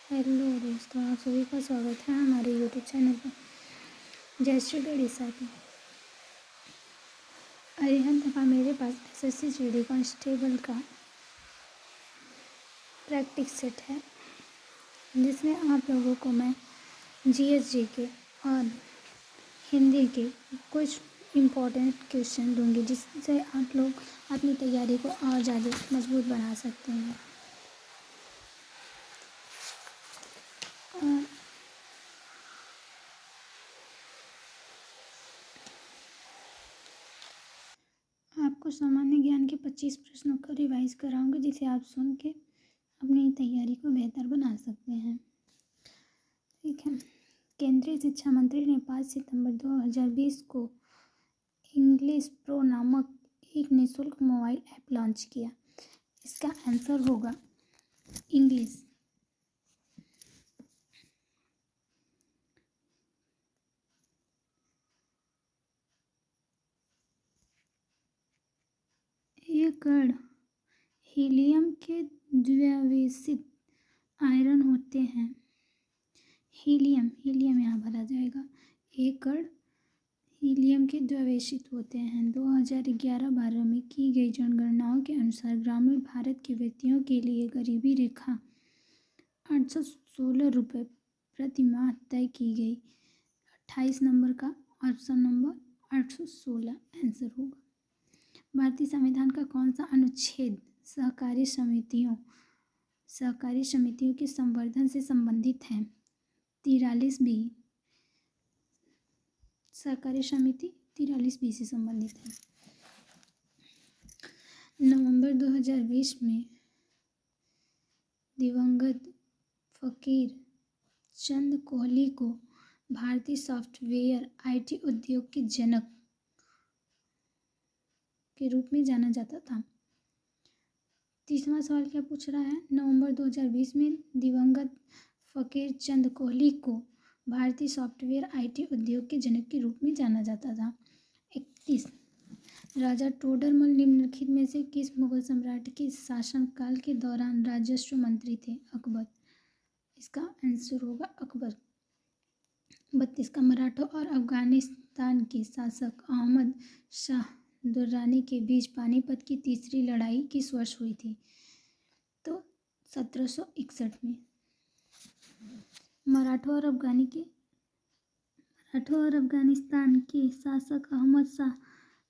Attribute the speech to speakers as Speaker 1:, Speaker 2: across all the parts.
Speaker 1: Hello दोस्तों, आप सभी का स्वागत है हमारे यूट्यूब चैनल पर। जय श्री गणेश साथी। अरिहंत का मेरे पास एसएससी जीडी कांस्टेबल का प्रैक्टिस सेट है, जिसमें आप लोगों को मैं जीएस के और हिंदी के कुछ इम्पोर्टेंट क्वेश्चन दूंगी, जिससे आप लोग अपनी तैयारी को और ज़्यादा मजबूत बना सकते हैं। और आपको सामान्य ज्ञान के 25 प्रश्नों को रिवाइज कराऊंगी, जिसे आप सुन के अपनी तैयारी को बेहतर बना सकते हैं। ठीक है। केंद्रीय शिक्षा मंत्री ने 5 सितंबर 2020 को इंग्लिश प्रो नामक एक निःशुल्क मोबाइल ऐप लॉन्च किया। इसका आंसर होगा इंग्लिश। ये कण हीलियम के द्विआवेशित आयरन होते हैं। हीलियम यहाँ भरा जाएगा। एक कण हीलियम के द्विआवेशित होते हैं। 2011-12 में की गई जनगणनाओं के अनुसार ग्रामीण भारत के व्यक्तियों के लिए गरीबी रेखा 816 रुपये प्रति माह तय की गई। 28 नंबर का ऑप्शन नंबर 816 आंसर होगा। भारतीय संविधान का कौन सा अनुच्छेद सहकारी समितियों के संवर्धन से संबंधित है? 43B। सहकारी समिति 43B से संबंधित है। नवंबर 2020 में दिवंगत फकीर चंद कोहली को भारतीय सॉफ्टवेयर आईटी उद्योग के जनक के रूप में जाना जाता था। 30वां सवाल क्या पूछ रहा है? नवंबर 2020 में दिवंगत फकीर चंद कोहली को भारतीय सॉफ्टवेयर आईटी उद्योग के जनक के रूप में जाना जाता था। 31 राजा टोडरमल निम्नलिखित में से किस मुगल सम्राट के शासनकाल के दौरान राजस्व मंत्री थे? अकबर। इसका आंसर होगा अकबर। 32 का मराठों और अफगानिस्तान के शासक अहमद शाह दुर्रानी के बीच पानीपत की तीसरी लड़ाई किस वर्ष हुई थी? तो 1761 में। मराठों और अफगानिस्तान के शासक अहमद शाह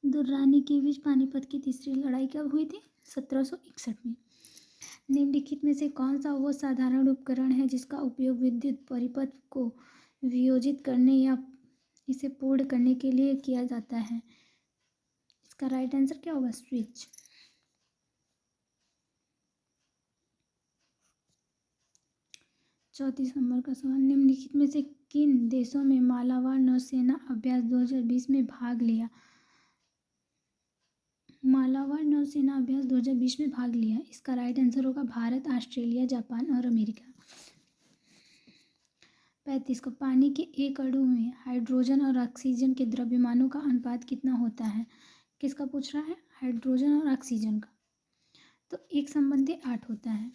Speaker 1: दुर्रानी के बीच पानीपत की तीसरी लड़ाई कब हुई थी? 1761 में। निम्नलिखित में से कौन सा वो साधारण उपकरण है जिसका उपयोग विद्युत परिपथ को वियोजित करने या इसे पूर्ण करने के लिए किया जाता है? इसका राइट आंसर क्या होगा? स्विच। चौथी नंबर का सवाल, निम्नलिखित में से किन देशों में मालाबार नौसेना अभ्यास 2020 में भाग लिया? मालाबार नौसेना अभ्यास 2020 में भाग लिया। इसका राइट आंसर होगा भारत, ऑस्ट्रेलिया, जापान और अमेरिका। 35 को पानी के एक अणु में हाइड्रोजन और ऑक्सीजन के द्रव्यमानों का अनुपात कितना होता है? किसका पूछ रहा है? हाइड्रोजन और ऑक्सीजन का। तो 1:8 होता है।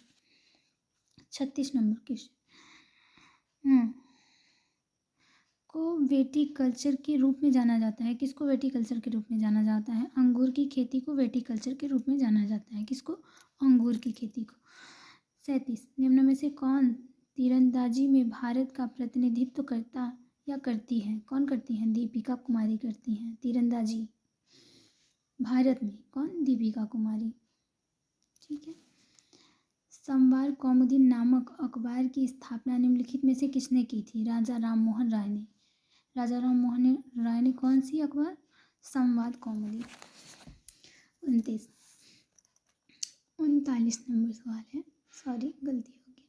Speaker 1: 36 नंबर क्वेश्चन को वेटिकल्चर के रूप में जाना जाता है। किसको वेटिकल्चर के रूप में जाना जाता है? अंगूर की खेती को वेटिकल्चर के रूप में जाना जाता है। किसको? अंगूर की खेती को। 37 निम्न में से कौन तीरंदाजी में भारत का प्रतिनिधित्व करता या करती है? कौन करती हैं? दीपिका कुमारी करती हैं तीरंदाजी भारत में। कौन? दीपिका कुमारी। ठीक है। संवार कौमुदी नामक अखबार की स्थापना निम्नलिखित में से किसने की थी? राजा राममोहन राय ने। राजा राममोहन राय ने कौन सी अखबार? संवाद कौमुदी। 39 नंबर सवाल है, सॉरी गलती हो गई।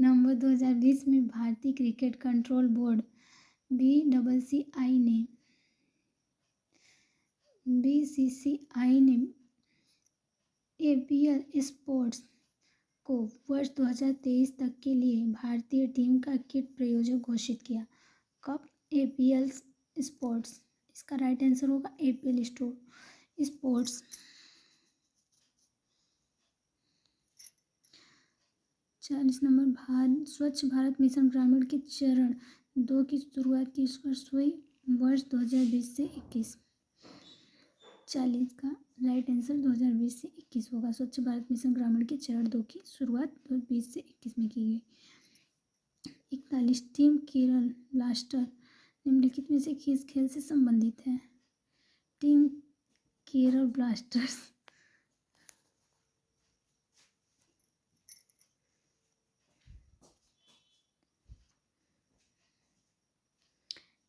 Speaker 1: नवंबर 2020 में भारतीय क्रिकेट कंट्रोल बोर्ड बीसीसीआई ने एपीएल स्पोर्ट्स को वर्ष 2023 तक के लिए भारतीय टीम का किट प्रायोजक घोषित किया। कब? APL sports. इसका राइट आंसर होगा एपीएल स्पोर्ट्स। 40 नंबर, स्वच्छ भारत मिशन ग्रामीण के चरण 2 की शुरुआत किस वर्ष हुई? वर्ष 2020 से 21। 40 का राइट आंसर 2020 से 21 होगा। स्वच्छ भारत मिशन ग्रामीण के चरण 2 की शुरुआत 2020 से 21 में की गई। 41 टीम केरल ब्लास्टर निम्नलिखित में से किस खेल से संबंधित है? Team Kerala blasters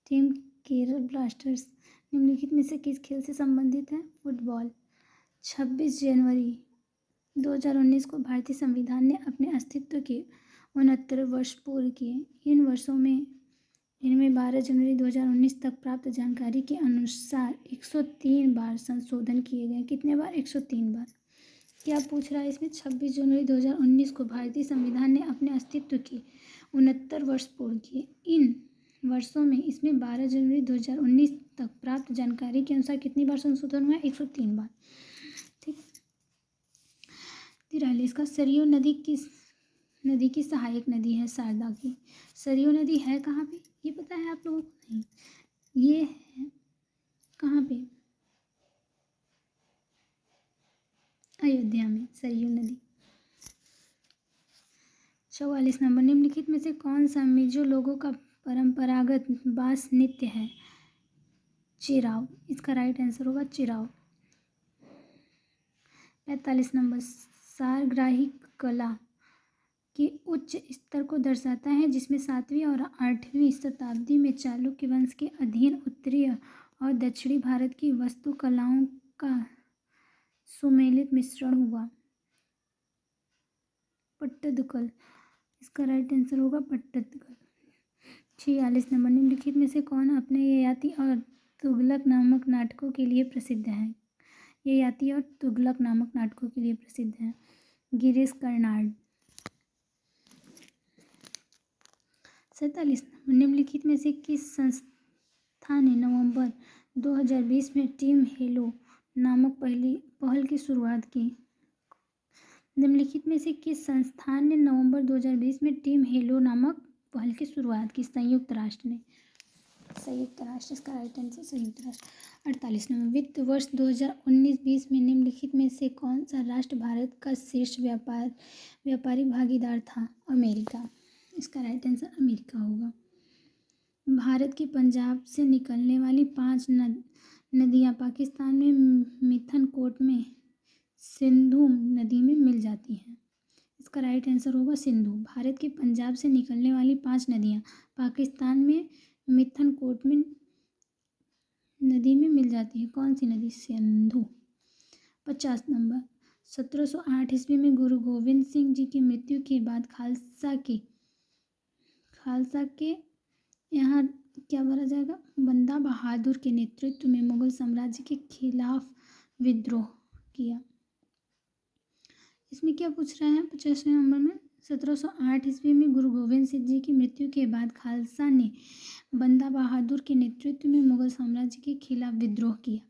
Speaker 1: team Kerala blasters निम्नलिखित में से किस खेल से संबंधित है? फुटबॉल। 26 जनवरी 2019 को भारतीय संविधान ने अपने अस्तित्व के 69 वर्ष पूरे किए। इन वर्षों में इनमें 12 जनवरी 2019 तक प्राप्त जानकारी के अनुसार 103 बार संशोधन किए गए। कितने बार? 103 बार। क्या पूछ रहा है इसमें? 26 जनवरी 2019 को भारतीय संविधान ने अपने अस्तित्व के 69 वर्ष पूर्ण किए। इन वर्षों में इसमें 12 जनवरी 2019 तक प्राप्त जानकारी के अनुसार कितनी बार संशोधन हुआ? 103 बार। ठीक। 43 का सरयू नदी किस नदी की सहायक नदी है? शारदा की। सरयू नदी है कहाँ पे? ये पता है आप लोगों को? नहीं, ये है कहाँ पे? अयोध्या में सरयू नदी। 44 नंबर, निम्नलिखित में से कौन सा मिजो लोगों का परंपरागत बांस नृत्य है? चिराव। इसका राइट आंसर होगा चिराव। 45 नंबर, सारग्राही कला के उच्च स्तर को दर्शाता है जिसमें 7वीं और 8वीं शताब्दी में चालुक्य वंश के अधीन उत्तरी और दक्षिणी भारत की वास्तुकलाओं का सुमेलित मिश्रण हुआ। पट्टदकल। इसका राइट आंसर होगा पट्टदकल। 46 नंबर, निम्नलिखित में से कौन अपने ययाति और तुगलक नामक नाटकों के लिए प्रसिद्ध है? ययाति और तुगलक नामक नाटकों के लिए प्रसिद्ध है। गिरीश कर्नाड। 47 नंबर, निम्नलिखित में से किस संस्था ने नवंबर 2020 में टीम हेलो नामक पहल की शुरुआत की? निम्नलिखित में से किस संस्थान ने नवंबर 2020 में टीम हेलो नामक पहल की शुरुआत की? संयुक्त राष्ट्र ने। संयुक्त राष्ट्र। इसका राइट आंसर संयुक्त राष्ट्र। 48 नंबर, वित्त वर्ष 2019-20 में निम्नलिखित में से कौन सा राष्ट्र भारत का शीर्ष व्यापारिक भागीदार था? अमेरिका। इसका राइट आंसर अमेरिका होगा। भारत के पंजाब से निकलने वाली 5 नदियाँ पाकिस्तान में मिथनकोट में सिंधु नदी में मिल जाती हैं। इसका राइट आंसर होगा सिंधु। भारत के पंजाब से निकलने वाली 5 नदियाँ पाकिस्तान में मिथनकोट में नदी में मिल जाती है। कौन सी नदी? सिंधु। 50 नंबर, 1708 ईस्वी में गुरु गोविंद सिंह जी की मृत्यु के बाद खालसा के यहाँ क्या भरा जाएगा? बंदा बहादुर के नेतृत्व में मुगल साम्राज्य के खिलाफ विद्रोह किया। इसमें क्या पूछ रहा है? 50वें नंबर में 1708 ईस्वी में गुरु गोविंद सिंह जी की मृत्यु के बाद खालसा ने बंदा बहादुर के नेतृत्व में मुगल साम्राज्य के खिलाफ विद्रोह किया।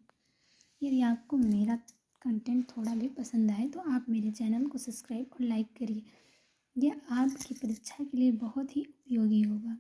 Speaker 1: यदि आपको मेरा कंटेंट थोड़ा भी पसंद आए तो आप मेरे चैनल को सब्सक्राइब और लाइक करिए। यह आपकी परीक्षा के लिए बहुत ही उपयोगी होगा।